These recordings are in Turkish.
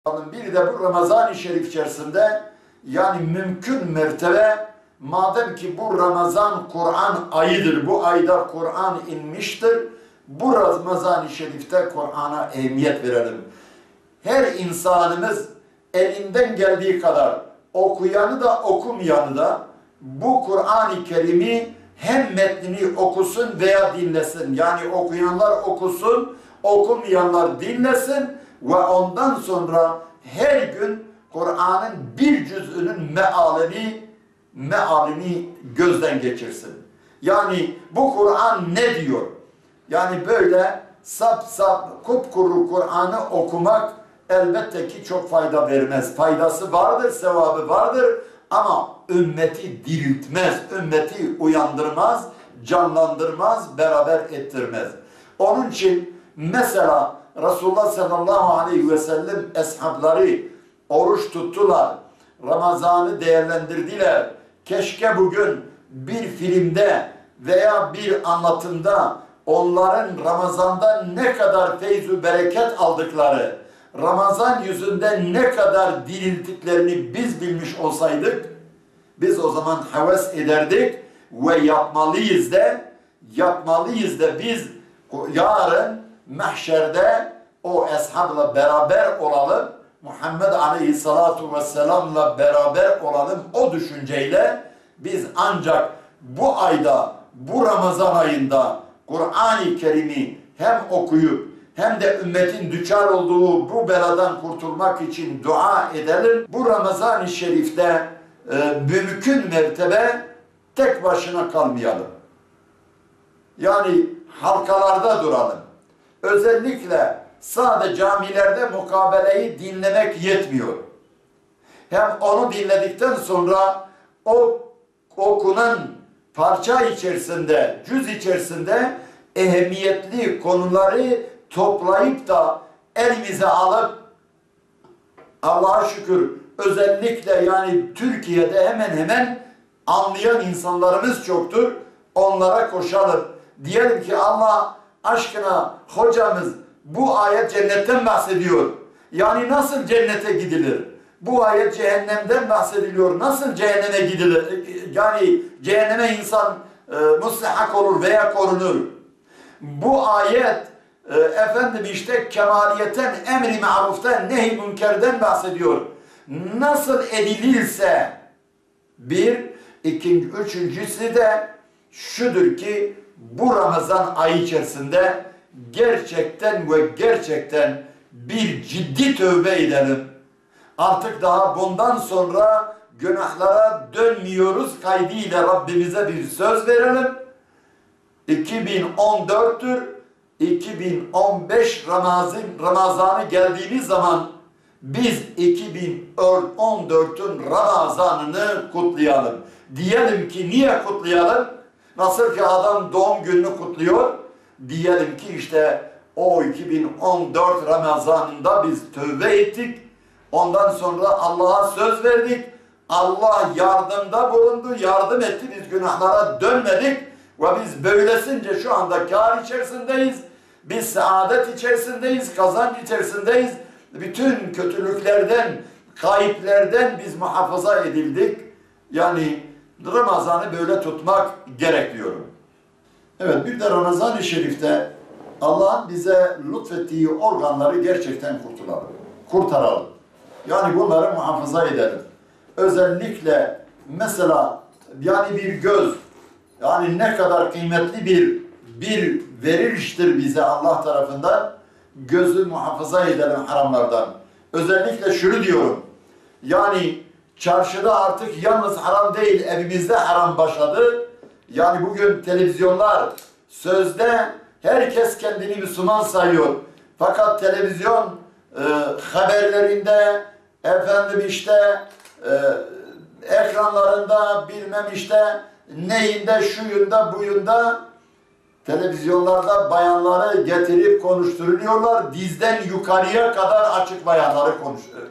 Bir de bu Ramazan-ı Şerif içerisinde yani mümkün mertebe madem ki bu Ramazan Kur'an ayıdır, bu ayda Kur'an inmiştir, bu Ramazan-ı Şerif'te Kur'an'a ehemmiyet verelim. Her insanımız elinden geldiği kadar okuyanı da okumayanı da bu Kur'an-ı Kerim'i hem metnini okusun veya dinlesin. Yani okuyanlar okusun, okumayanlar dinlesin ve ondan sonra her gün Kur'an'ın bir cüz'ünün mealini gözden geçirsin. Yani bu Kur'an ne diyor? Yani böyle kupkuru Kur'an'ı okumak elbette ki çok fayda vermez. Faydası vardır, sevabı vardır ama ümmeti diriltmez, ümmeti uyandırmaz, canlandırmaz, beraber ettirmez. Onun için mesela Resulullah sallallahu aleyhi ve sellem eshabları oruç tuttular, Ramazan'ı değerlendirdiler. Keşke bugün bir filmde veya bir anlatımda onların Ramazan'da ne kadar feyz-ü bereket aldıkları, Ramazan yüzünden ne kadar dirilttiklerini biz bilmiş olsaydık, biz o zaman heves ederdik ve yapmalıyız da biz yarın mahşerde o eshabla beraber olalım, Muhammed Aleyhisselatu Vesselam'la beraber olalım. O düşünceyle biz ancak bu ayda, bu Ramazan ayında Kur'an-ı Kerim'i hem okuyup hem de ümmetin düçar olduğu bu beladan kurtulmak için dua edelim. Bu Ramazan-ı Şerif'te mümkün mertebe tek başına kalmayalım. Yani halkalarda duralım. Özellikle sadece camilerde mukabeleyi dinlemek yetmiyor. Hem onu dinledikten sonra o okunan parça içerisinde, cüz içerisinde ehemmiyetli konuları toplayıp da elimize alıp Allah'a şükür özellikle yani Türkiye'de hemen hemen anlayan insanlarımız çoktur. Onlara koşalım. Diyelim ki Allah aşkına hocamız bu ayet cennetten bahsediyor. Yani nasıl cennete gidilir? Bu ayet cehennemden bahsediliyor. Nasıl cehenneme gidilir? Yani cehenneme insan mustahak olur veya korunur. Bu ayet efendim işte kemaliyeten, emri maruftan, nehi münkerden bahsediyor. Nasıl edilirse bir, ikinci, üçüncüsü de şudur ki bu Ramazan ayı içerisinde gerçekten bir ciddi tövbe edelim. Artık daha bundan sonra günahlara dönmüyoruz kaydıyla Rabbimize bir söz verelim. 2014'tür. 2015 Ramazan'ı geldiğimiz zaman biz 2014'ün Ramazan'ını kutlayalım. Diyelim ki niye kutlayalım? Nasıl ki adam doğum gününü kutluyor, diyelim ki işte o 2014 Ramazan'ında biz tövbe ettik. Ondan sonra Allah'a söz verdik. Allah yardımda bulundu, yardım etti. Biz günahlara dönmedik ve biz böylesince şu anda kâr içerisindeyiz. Biz saadet içerisindeyiz, kazanç içerisindeyiz. Bütün kötülüklerden, kayıplerden biz muhafaza edildik. Yani Ramazan'ı böyle tutmak gerekiyorum. Evet, bir de Ramazan-ı Şerif'te Allah'ın bize lütfettiği organları gerçekten kurtaralım. Yani bunları muhafaza edelim. Özellikle mesela yani bir göz, yani ne kadar kıymetli bir veriliştir bize Allah tarafından, gözü muhafaza edelim haramlardan. Özellikle şunu diyorum, yani çarşıda artık yalnız haram değil, evimizde haram başladı. Yani bugün televizyonlar sözde herkes kendini Müslüman sayıyor. Fakat televizyon haberlerinde efendim işte ekranlarında bilmem işte neyinde şuyunda buyunda televizyonlarda bayanları getirip konuşturuyorlar. Dizden yukarıya kadar açık bayanları konuşuyor.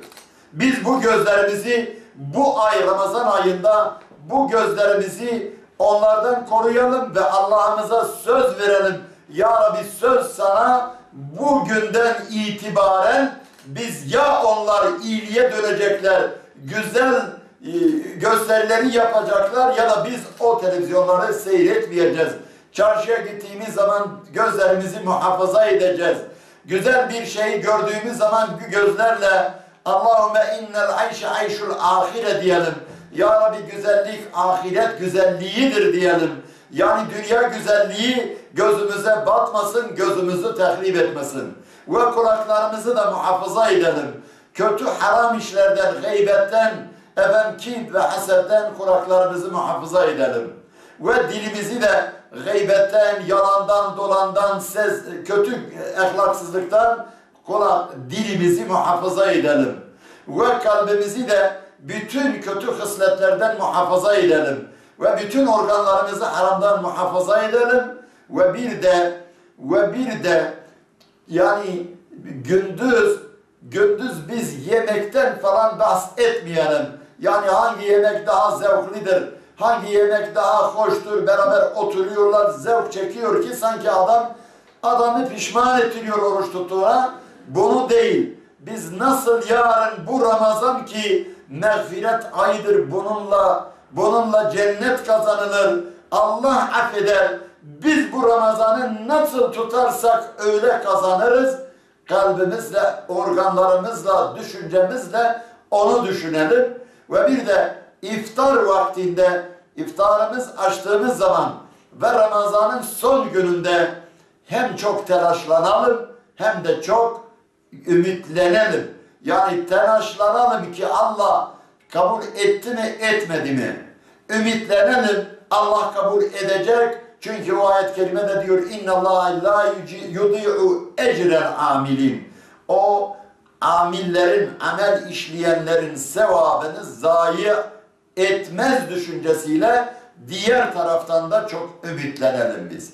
Biz bu gözlerimizi bu ay Ramazan ayında bu gözlerimizi onlardan koruyalım ve Allah'ımıza söz verelim. Ya Rabbi söz sana bugünden itibaren biz ya onlar iyiliğe dönecekler, güzel gösterileri yapacaklar ya da biz o televizyonları seyretmeyeceğiz. Çarşıya gittiğimiz zaman gözlerimizi muhafaza edeceğiz. Güzel bir şeyi gördüğümüz zaman gözlerle Allahümme innel ayşe ayşul ahire diyelim. Ya Rabbi güzellik ahiret güzelliğidir diyelim. Yani dünya güzelliği gözümüze batmasın, gözümüzü tehrip etmesin. Ve kulaklarımızı da muhafaza edelim. Kötü haram işlerden, gıybetten, kin ve hasetten kulaklarımızı muhafaza edelim. Ve dilimizi de gıybetten, yalandan, dolandan, kötü ahlaksızlıktan dilimizi muhafaza edelim. Ve kalbimizi de bütün kötü hısletlerden muhafaza edelim. Ve bütün organlarımızı haramdan muhafaza edelim. Ve bir de yani gündüz biz yemekten falan bahsetmeyelim. Yani hangi yemek daha zevklidir, hangi yemek daha hoştur, beraber oturuyorlar, zevk çekiyor ki sanki adamı pişman ettiriyor oruç tuttuğuna. Bunu değil. Biz nasıl yarın bu Ramazan ki mağfiret ayıdır, bununla cennet kazanılır, Allah affeder. Biz bu Ramazan'ı nasıl tutarsak öyle kazanırız. Kalbimizle, organlarımızla, düşüncemizle onu düşünelim. Ve bir de iftar vaktinde, iftarımız açtığımız zaman ve Ramazan'ın son gününde hem çok telaşlanalım hem de çok ümitlenelim. Yani telaşlanalım ki Allah kabul etti mi etmedi mi? Ümitlenelim, Allah kabul edecek. Çünkü o ayet-i kerimede diyor اِنَّ اللّٰهَ لَا يُضِيعُ اَجْرَ الْعَامِلِينَ. O amillerin, amel işleyenlerin sevabını zayi etmez düşüncesiyle diğer taraftan da çok ümitlenelim biz.